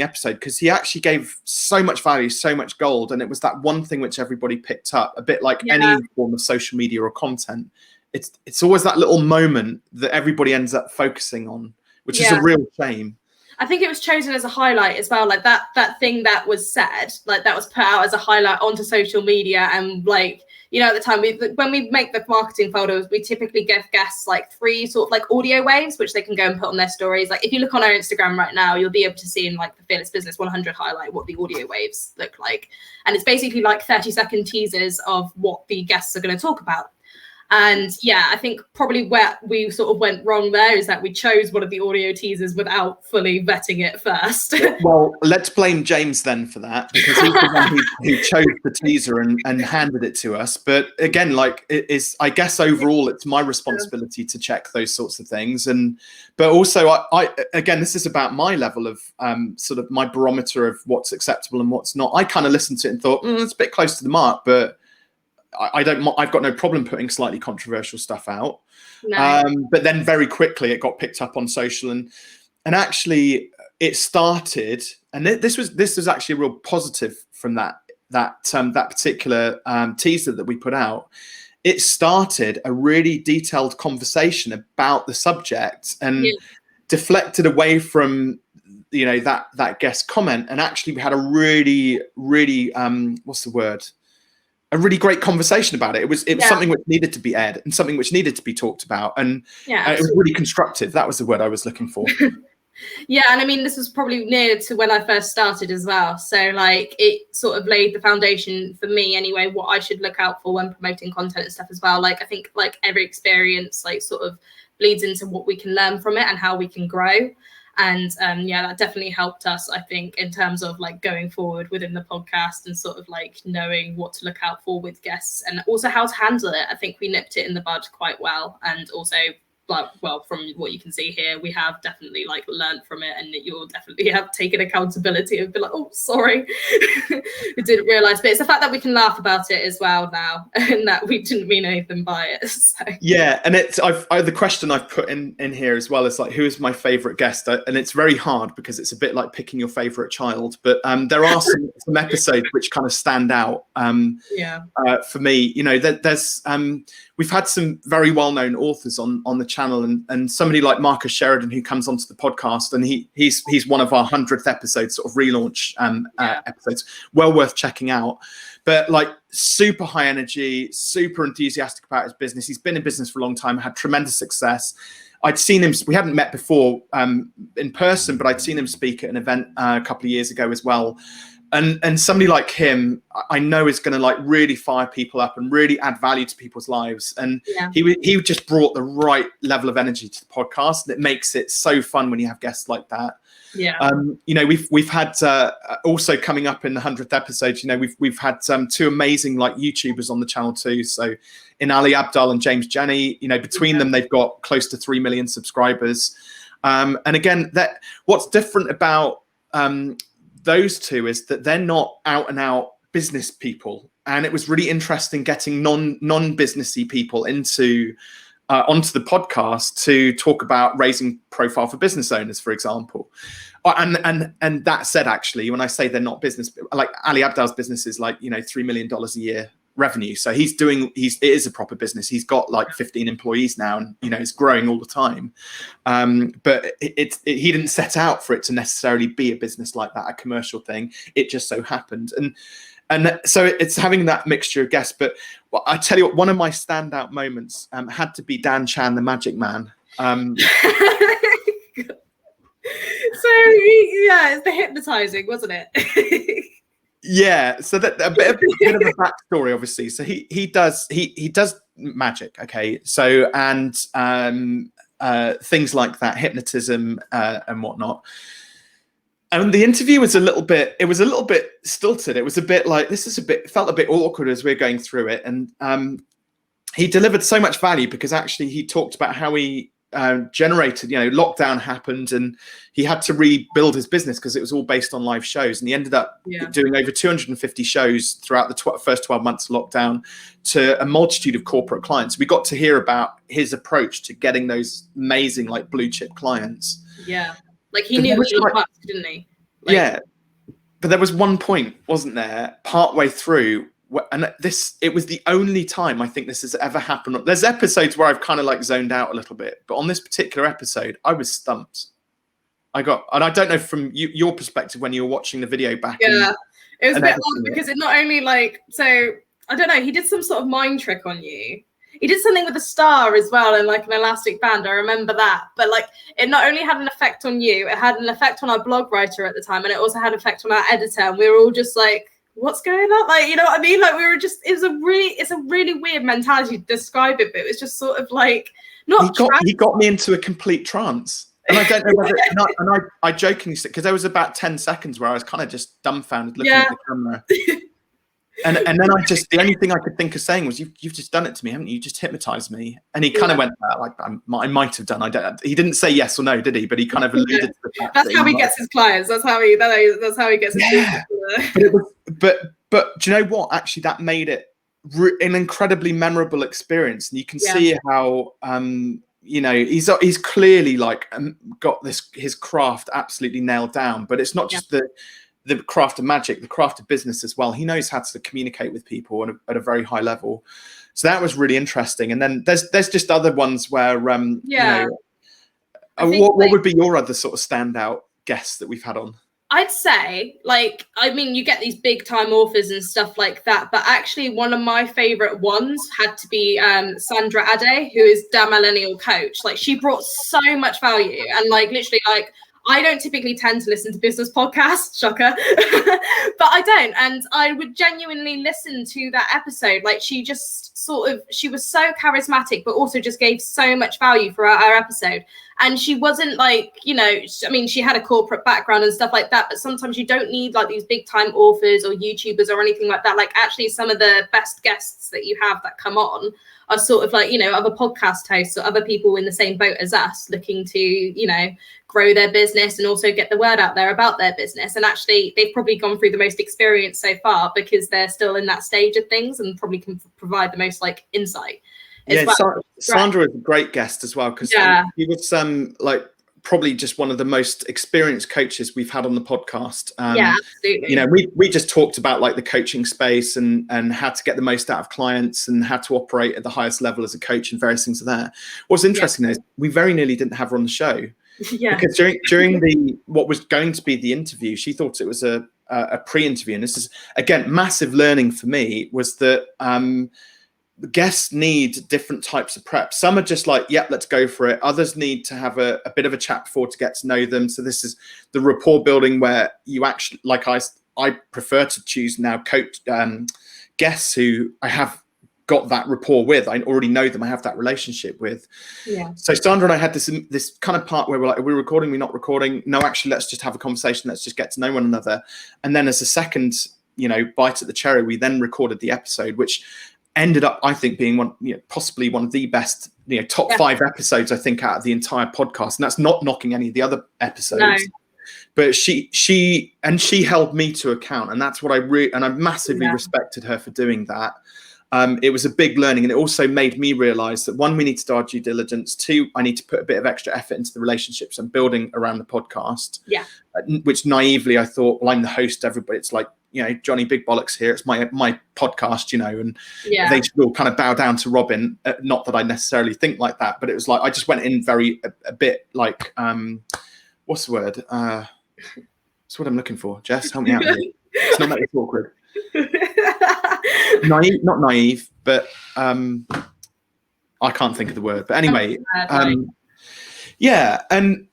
episode, because he actually gave so much value, so much gold, and it was that one thing which everybody picked up. A bit like any form of social media or content, it's always that little moment that everybody ends up focusing on, which is a real shame. I think it was chosen as a highlight as well. Like that thing that was said, like that was put out as a highlight onto social media. And like, you know, at the time, when we make the marketing folders, we typically give guests like 3 sort of like audio waves, which they can go and put on their stories. Like if you look on our Instagram right now, you'll be able to see in like the Fearless Business 100 highlight what the audio waves look like. And it's basically like 30-second teasers of what the guests are going to talk about. And yeah, I think probably where we sort of went wrong there is that we chose one of the audio teasers without fully vetting it first. Well, let's blame James then for that, because he's the one who chose the teaser and handed it to us. But again, like, it is, I guess overall it's my responsibility to check those sorts of things. But also I again, this is about my level of sort of my barometer of what's acceptable and what's not. I kind of listened to it and thought, it's a bit close to the mark, but I've got no problem putting slightly controversial stuff out. No. But then very quickly it got picked up on social, and actually it started, and this was actually a real positive from that particular teaser that we put out. It started a really detailed conversation about the subject and deflected away from, you know, that guest comment, and actually we had a really what's the word? A really great conversation about it. It was something which needed to be aired and something which needed to be talked about, and it was really constructive. That was the word I was looking for. Yeah, and I mean, this was probably near to when I first started as well. So like, it sort of laid the foundation for me anyway, what I should look out for when promoting content and stuff as well. Like, I think like every experience like sort of bleeds into what we can learn from it and how we can grow. And that definitely helped us, I think, in terms of like going forward within the podcast and sort of like knowing what to look out for with guests and also how to handle it. I think we nipped it in the bud quite well. And also, like, well, from what you can see here, we have definitely like learned from it, and you'll definitely have taken accountability and be like, oh, sorry, we didn't realize. But it's the fact that we can laugh about it as well now, and that we didn't mean anything by it. So. Yeah, and it's the question I've put in here as well is like, who is my favorite guest? And it's very hard because it's a bit like picking your favorite child. But there are some episodes which kind of stand out. For me, you know, there's we've had some very well-known authors on the channel, and somebody like Marcus Sheridan, who comes onto the podcast, and he's one of our 100th episodes, sort of relaunch episodes, well worth checking out. But like, super high energy, super enthusiastic about his business. He's been in business for a long time, had tremendous success. I'd seen him, we hadn't met before in person, but I'd seen him speak at an event a couple of years ago as well. And somebody like him, I know, is going to like really fire people up and really add value to people's lives. And he just brought the right level of energy to the podcast, and it makes it so fun when you have guests like that. Yeah. You know, we've had also coming up in the 100th episode, you know, we've had 2 amazing like YouTubers on the channel too. So in Ali Abdaal and James Jenny, you know, between them, they've got close to 3 million subscribers. And again, that what's different about those 2 is that they're not out and out business people, and it was really interesting getting non-businessy people into onto the podcast to talk about raising profile for business owners, for example. And that said, actually, when I say they're not business, like Ali Abdaal's business is like, you know, $3 million a year revenue. So it is a proper business. He's got like 15 employees now, and, you know, it's growing all the time. But he didn't set out for it to necessarily be a business like that, a commercial thing. It just so happened. And so it's having that mixture of guests. But I tell you what, one of my standout moments had to be Dan Chan, the Magic Man. So it's the hypnotizing, wasn't it? Yeah, so that a bit of a backstory, obviously. So he does magic, okay. So and things like that, hypnotism and whatnot. And the interview was a little bit stilted. It was a bit like, felt a bit awkward as we were going through it. And he delivered so much value because actually he talked about how he generated, lockdown happened and he had to rebuild his business because it was all based on live shows, and he ended up doing over 250 shows throughout the first 12 months of lockdown to a multitude of corporate clients. We got to hear about his approach to getting those amazing like blue chip clients. Like he knew what he was, didn't he? But there was one point, wasn't there, partway through, and it was the only time I think this has ever happened. There's episodes where I've kind of like zoned out a little bit, but on this particular episode, I was stumped. And I don't know from your perspective when you were watching the video back. It was a bit odd because it not only I don't know, he did some sort of mind trick on you. He did something with a star as well and like an elastic band. I remember that. But like it not only had an effect on you, it had an effect on our blog writer at the time, and it also had an effect on our editor. And we were all just like, what's going on? Like, you know what I mean? Like it's a really weird mentality to describe it, but it was just sort of like he got me into a complete trance. And I don't know whether I jokingly said, because there was about 10 seconds where I was kind of just dumbfounded looking at the camera. And then the only thing I could think of saying was, you've just done it to me, haven't you? You just hypnotized me. And he kind of went, like, I might have done. He didn't say yes or no, did he? But he kind of alluded to the fact that's how he gets his clients. That's how he gets his clients. But do you know what? Actually, that made it an incredibly memorable experience. And you can see how, he's clearly like got his craft absolutely nailed down. But it's not just the craft of magic, the craft of business as well. He knows how to communicate with people at a very high level. So that was really interesting. And then there's just other ones where, what would be your other sort of standout guests that we've had on? I'd say, you get these big time authors and stuff like that, but actually one of my favorite ones had to be Sandra Ade, who is the millennial coach. Like she brought so much value, and literally I don't typically tend to listen to business podcasts, shocker, but I don't. And I would genuinely listen to that episode. Like she just she was so charismatic, but also just gave so much value throughout our episode. And she wasn't she had a corporate background and stuff like that, but sometimes you don't need like these big time authors or YouTubers or anything like that. Like actually some of the best guests that you have that come on are sort of other podcast hosts or other people in the same boat as us looking to, grow their business and also get the word out there about their business. And actually they've probably gone through the most experience so far because they're still in that stage of things and probably can provide the most insight. Sandra was a great guest as well because he was probably just one of the most experienced coaches we've had on the podcast. Absolutely. We just talked about the coaching space and how to get the most out of clients and how to operate at the highest level as a coach and various things like that. What's interesting is we very nearly didn't have her on the show because during what was going to be the interview, she thought it was a pre-interview. And this is, again, massive learning for me was that guests need different types of prep. Some are just let's go for it. Others need to have a bit of a chat before to get to know them. So this is the rapport building where you actually, I prefer to choose now coach guests who I have got that rapport with. I already know them. I have that relationship with. Yeah. So Sandra and I had this kind of part where we're like, are we recording? We're not recording? No, actually, let's just have a conversation. Let's just get to know one another. And then as a second, bite at the cherry, we then recorded the episode, which ended up, I think, being possibly one of the best, top 5 episodes, I think, out of the entire podcast. And that's not knocking any of the other episodes. No. But she held me to account. And that's what I massively respected her for doing that. It was a big learning. And it also made me realize that 1, we need to do our due diligence. 2, I need to put a bit of extra effort into the relationships I'm building around the podcast. Yeah. Which naively I thought, well, I'm the host, everybody. It's like, Johnny Big Bollocks here. It's my podcast, and they should all kind of bow down to Robin. Not that I necessarily think like that, but it was I just went in a bit what's the word? That's what I'm looking for. Jess, help me out here. It's not that it's awkward. Not naive, but I can't think of the word. But anyway, and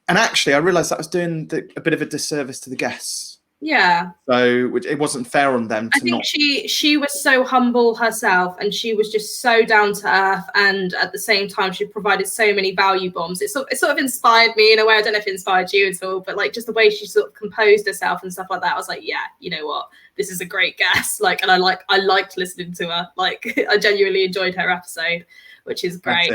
actually I realized that I was doing a bit of a disservice to the guests. Yeah. So it wasn't fair on them. I think she was so humble herself, and she was just so down to earth, and at the same time she provided so many value bombs. It sort of inspired me in a way. I don't know if it inspired you at all, but just the way she sort of composed herself and stuff like that. I was like, yeah, you know what? This is a great guest. And I liked listening to her. I genuinely enjoyed her episode, which is great.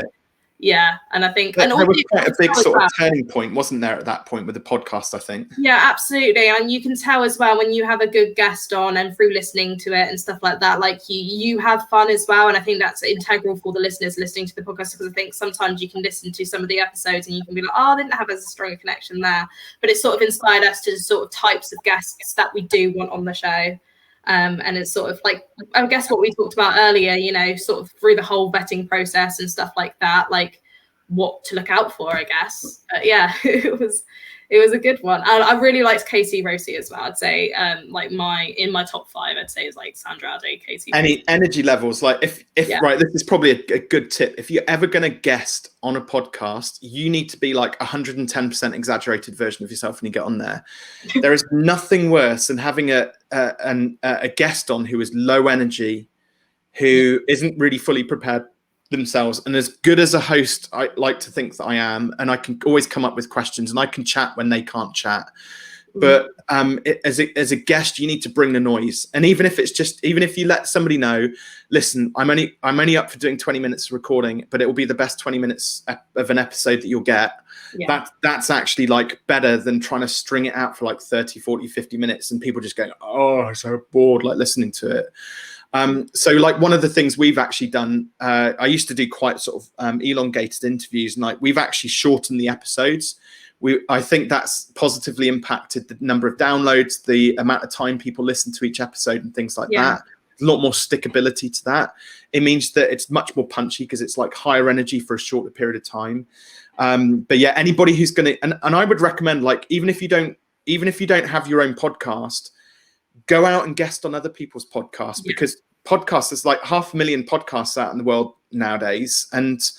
Yeah, and I think there was quite a big sort of turning point, wasn't there, at that point with the podcast, I think. Yeah, absolutely. And you can tell as well when you have a good guest on and through listening to it and stuff like that, like you have fun as well. And I think that's integral for the listeners listening to the podcast, because I think sometimes you can listen to some of the episodes and you can be like, oh, I didn't have as strong a connection there. But it sort of inspired us to the sort of types of guests that we do want on the show. And it's sort of like, I guess what we talked about earlier, you know, sort of through the whole vetting process and stuff like that, like what to look out for, I guess. But yeah, it was a good one. I really liked Casey Rossi as well. I'd say like in my top 5, I'd say is like Sandra Ade, Casey. Any energy levels, like if right, this is probably a good tip. If you're ever going to guest on a podcast, you need to be like 110% exaggerated version of yourself when you get on there. There is nothing worse than having a guest on who is low energy, who isn't really fully prepared themselves. And as good as a host I like to think that I am, and I can always come up with questions and I can chat when they can't chat, but as a guest you need to bring the noise. And even if you let somebody know, listen, I'm only up for doing 20 minutes of recording, but it will be the best 20 minutes of an episode that you'll get. That's actually like better than trying to string it out for like 30, 40, 50 minutes and people just going, oh, I'm so bored like listening to it. So like one of the things we've actually done, I used to do quite sort of elongated interviews, and like we've actually shortened the episodes. I think that's positively impacted the number of downloads, the amount of time people listen to each episode and things like that. A lot more stickability to that. It means that it's much more punchy because it's like higher energy for a shorter period of time. But yeah, anybody who's going to, and I would recommend, like, even if you don't have your own podcast, go out and guest on other people's podcasts, because podcasts, there's like 500,000 podcasts out in the world nowadays, and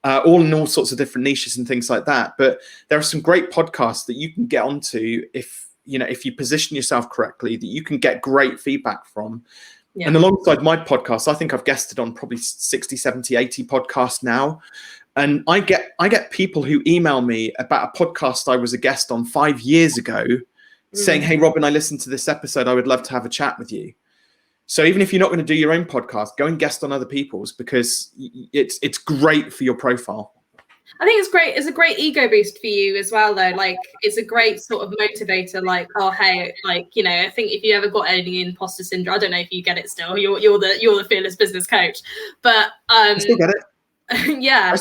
all in all sorts of different niches and things like that. But there are some great podcasts that you can get onto if you position yourself correctly, that you can get great feedback from. And alongside my podcast, I think I've guested on probably 60, 70, 80 podcasts now. And I get people who email me about a podcast I was a guest on 5 years ago, saying, hey, Robin, I listened to this episode. I would love to have a chat with you. So even if you're not going to do your own podcast, go and guest on other people's, because it's great for your profile. I think it's great. It's a great ego boost for you as well, though. Like, it's a great sort of motivator. Like, oh, hey, like, you know, I think if you ever got any imposter syndrome, I don't know if you get it still. You're the fearless business coach, but I still get it. Yeah.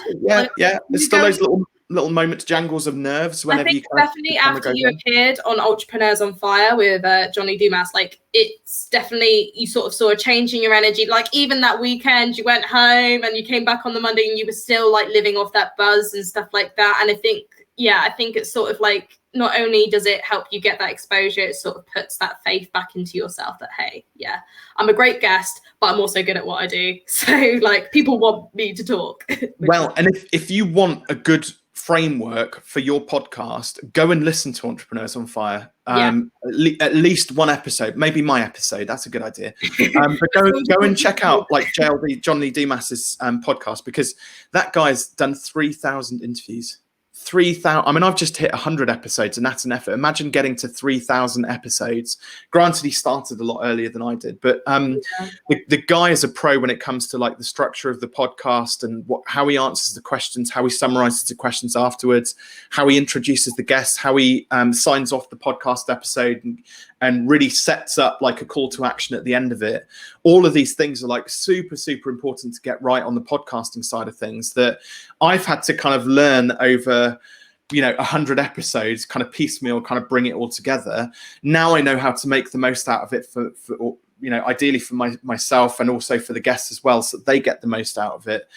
There's still those little moments, jangles of nerves whenever you definitely after you appeared on Entrepreneurs on Fire with Johnny Dumas, like, it's definitely, you sort of saw a change in your energy. Like, even that weekend you went home and you came back on the Monday and you were still like living off that buzz and stuff like that. And I think it's sort of like, not only does it help you get that exposure, it sort of puts that faith back into yourself that, hey, yeah, I'm a great guest, but I'm also good at what I do. So like, people want me to talk. Well, and if you want a good framework for your podcast, go and listen to Entrepreneurs on Fire. At least one episode, maybe my episode. That's a good idea. But go and check out like Johnny Dumas's podcast, because that guy's done 3,000 interviews. 3,000. I mean, I've just hit 100 episodes, and that's an effort. Imagine getting to 3,000 episodes. Granted, he started a lot earlier than I did, but the guy is a pro when it comes to like the structure of the podcast and how he answers the questions, how he summarizes the questions afterwards, how he introduces the guests, how he signs off the podcast episode, and really sets up like a call to action at the end of it. All of these things are like super, super important to get right on the podcasting side of things, that I've had to kind of learn over 100 episodes, kind of piecemeal, kind of bring it all together. Now I know how to make the most out of it for ideally for myself and also for the guests as well, so that they get the most out of it.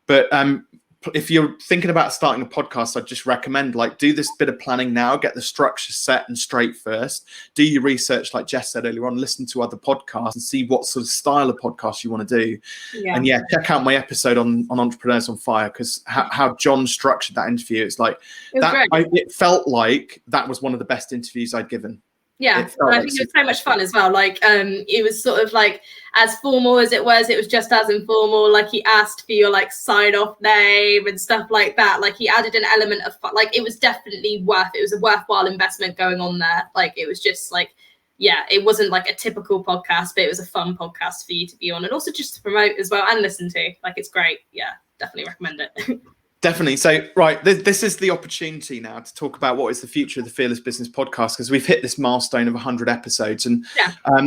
But if you're thinking about starting a podcast, I'd just recommend, like, do this bit of planning now, get the structure set and straight first, do your research, like Jess said earlier on, listen to other podcasts and see what sort of style of podcast you want to do. And check out my episode on Entrepreneurs on Fire, because how John structured that interview, it's like it felt like that was one of the best interviews I'd given. Yeah, and I think it was so much fun as well. Like, it was sort of like as formal as it was just as informal. Like, he asked for your like sign off name and stuff like that. Like, he added an element of fun. Like, it was definitely it was a worthwhile investment going on there. Like, it was just like, yeah, it wasn't like a typical podcast, but it was a fun podcast for you to be on, and also just to promote as well and listen to. Like, it's great. Yeah, definitely recommend it. Definitely. So, right, this is the opportunity now to talk about what is the future of the Fearless Business podcast, because we've hit this milestone of 100 episodes. And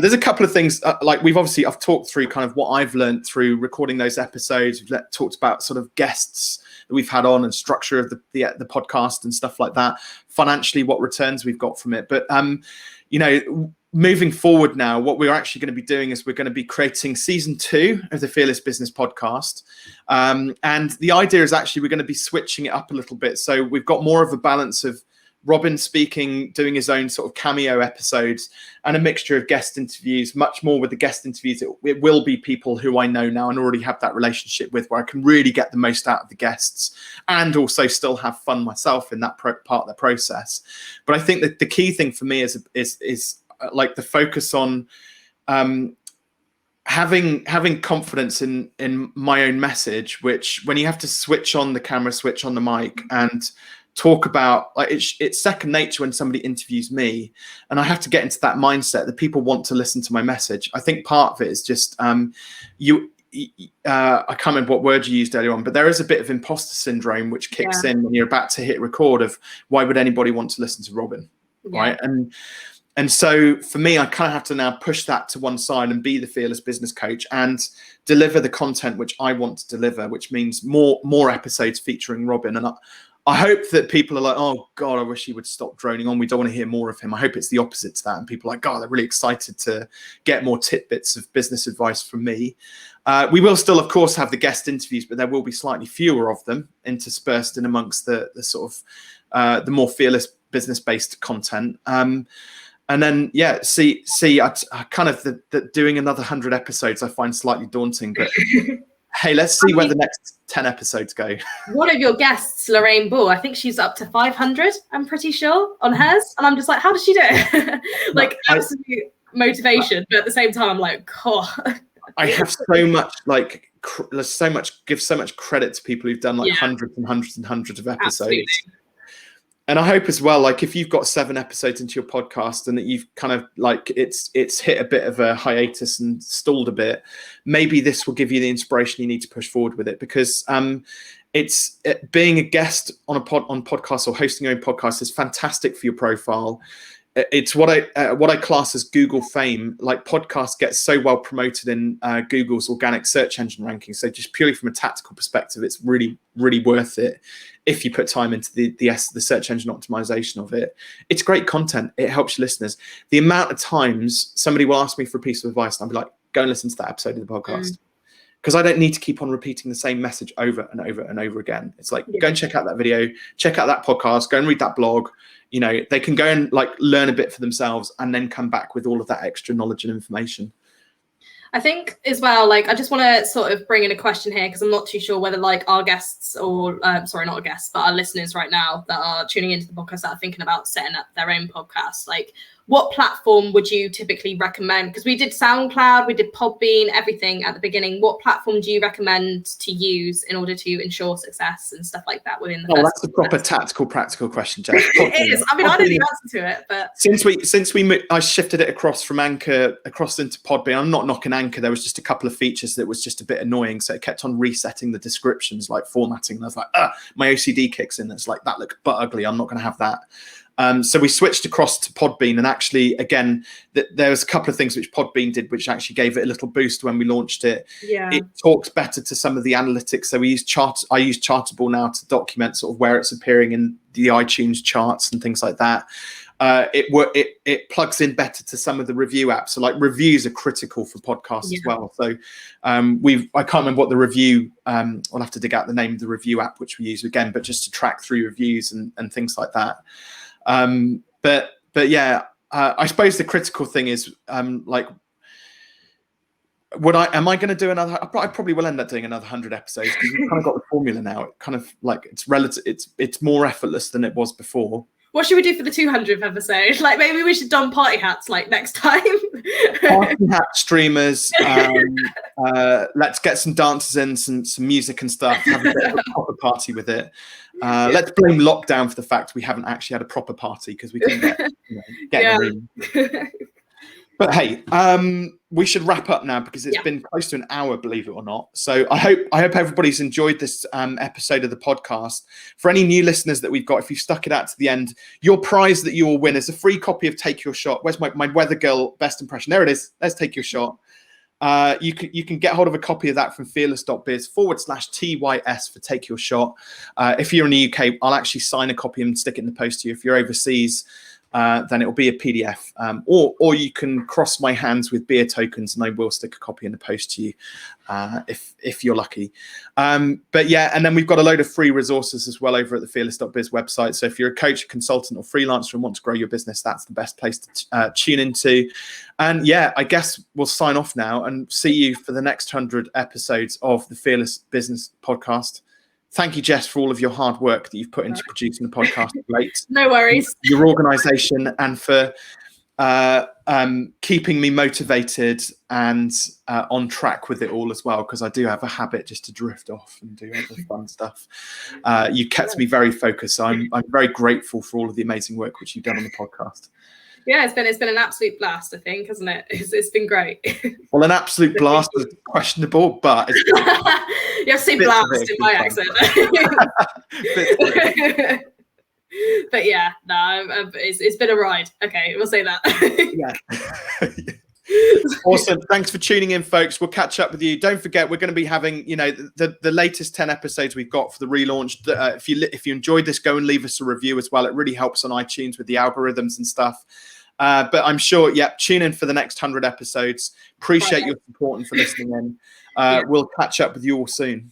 there's a couple of things, like I've talked through kind of what I've learned through recording those episodes. We've talked about sort of guests that we've had on and structure of the podcast and stuff like that. Financially, what returns we've got from it. But, moving forward now, what we're actually going to be doing is we're going to be creating season 2 of the Fearless Business podcast. And the idea is actually we're going to be switching it up a little bit. So we've got more of a balance of Robin speaking, doing his own sort of cameo episodes, and a mixture of guest interviews. Much more with the guest interviews, it will be people who I know now and already have that relationship with, where I can really get the most out of the guests and also still have fun myself in that part of the process. But I think that the key thing for me is like the focus on having confidence in my own message, which when you have to switch on the camera, switch on the mic and talk about, like, it's second nature when somebody interviews me, and I have to get into that mindset that people want to listen to my message. I think part of it is just I can't remember what word you used earlier on, but there is a bit of imposter syndrome which kicks in when you're about to hit record of why would anybody want to listen to Robin, right? And so for me, I kind of have to now push that to one side and be the fearless business coach and deliver the content which I want to deliver, which means more episodes featuring Robin. And I hope that people are like, oh God, I wish he would stop droning on. We don't want to hear more of him. I hope it's the opposite to that. And people are like, God, they're really excited to get more tidbits of business advice from me. We will still, of course, have the guest interviews, but there will be slightly fewer of them interspersed in amongst the sort of the more fearless business-based content. And then, I kind of the doing another 100 episodes I find slightly daunting, but hey, let's see where the next 10 episodes go. One of your guests, Lorraine Bull, I think she's up to 500, I'm pretty sure, on hers. And I'm just like, how does she do it? Like, absolute motivation. But at the same time, I'm like, God. I have so much, give so much credit to people who've done like hundreds and hundreds and hundreds of episodes. Absolutely. And I hope as well, like if you've got 7 episodes into your podcast and that you've kind of like it's hit a bit of a hiatus and stalled a bit, maybe this will give you the inspiration you need to push forward with it, because being a guest on podcast or hosting your own podcast is fantastic for your profile. It's what I class as Google fame. Like podcasts get so well promoted in Google's organic search engine rankings. So just purely from a tactical perspective, it's really, really worth it if you put time into the search engine optimization of it. It's great content. It helps your listeners. The amount of times somebody will ask me for a piece of advice, and I'll be like, go and listen to that episode of the podcast. Because I don't need to keep on repeating the same message over and over and over again. It's like, go and check out that video, check out that podcast, go and read that blog. You know, they can go and like learn a bit for themselves and then come back with all of that extra knowledge and information. I think as well, like, I just want to sort of bring in a question here, because I'm not too sure whether like our guests or not our guests, but our listeners right now that are tuning into the podcast that are thinking about setting up their own podcast, like, what platform would you typically recommend? Because we did SoundCloud, we did Podbean, everything at the beginning. What platform do you recommend to use in order to ensure success and stuff like that within the first that's a proper tactical, practical question, Jess. It is. I mean, I know the answer to it, but I shifted it across from Anchor across into Podbean. I'm not knocking Anchor. There was just a couple of features that was just a bit annoying, so it kept on resetting the descriptions, like formatting. And I was like, my OCD kicks in. It's like, that looks but ugly. I'm not going to have that. So we switched across to Podbean, and actually, again, there was a couple of things which Podbean did, which actually gave it a little boost when we launched it. Yeah. It talks better to some of the analytics. So I use Chartable now to document sort of where it's appearing in the iTunes charts and things like that. It plugs in better to some of the review apps. So like reviews are critical for podcasts as well. So I can't remember what the review. I'll have to dig out the name of the review app which we use again, but just to track through reviews and things like that. But yeah, I suppose the critical thing is like, am I going to do another? I probably will end up doing another 100 episodes, because we've kind of got the formula now. It kind of like it's more effortless than it was before. What should we do for the 200th episode? Like, maybe we should don party hats like next time. Party hat streamers. Let's get some dancers in, some music and stuff. Have a bit of a proper party with it. Let's blame lockdown for the fact we haven't actually had a proper party, because we couldn't get in the room. But hey, we should wrap up now because it's been close to an hour, believe it or not. So I hope everybody's enjoyed this episode of the podcast. For any new listeners that we've got, if you've stuck it out to the end, your prize that you will win is a free copy of Take Your Shot. Where's my Weather Girl best impression? There it is. Let's Take Your Shot. You can get hold of a copy of that from fearless.biz/TYS for Take Your Shot. If you're in the UK, I'll actually sign a copy and stick it in the post to you. If you're overseas, then it'll be a PDF, or you can cross my hands with beer tokens and I will stick a copy in the post to you if you're lucky. But yeah, and then we've got a load of free resources as well over at the fearless.biz website. So if you're a coach, a consultant or freelancer and want to grow your business, that's the best place to tune into. And yeah, I guess we'll sign off now and see you for the next 100 episodes of the Fearless Business Podcast. Thank you, Jess, for all of your hard work that you've put into producing the podcast late. No worries. Your organisation and for keeping me motivated and on track with it all as well, because I do have a habit just to drift off and do other fun stuff. You kept me very focused. So I'm very grateful for all of the amazing work which you've done on the podcast. Yeah, it's been an absolute blast, I think, hasn't it? It's been great. Well, an absolute blast is questionable, but it's you have to say blast in my accent. But yeah, no, it's been a ride. Okay, we'll say that. Yeah. Awesome. Thanks for tuning in, folks. We'll catch up with you. Don't forget, we're going to be having, the latest 10 episodes we've got for the relaunch. If you enjoyed this, go and leave us a review as well. It really helps on iTunes with the algorithms and stuff. But I'm sure, tune in for the next 100 episodes. Appreciate your support and for listening in. We'll catch up with you all soon.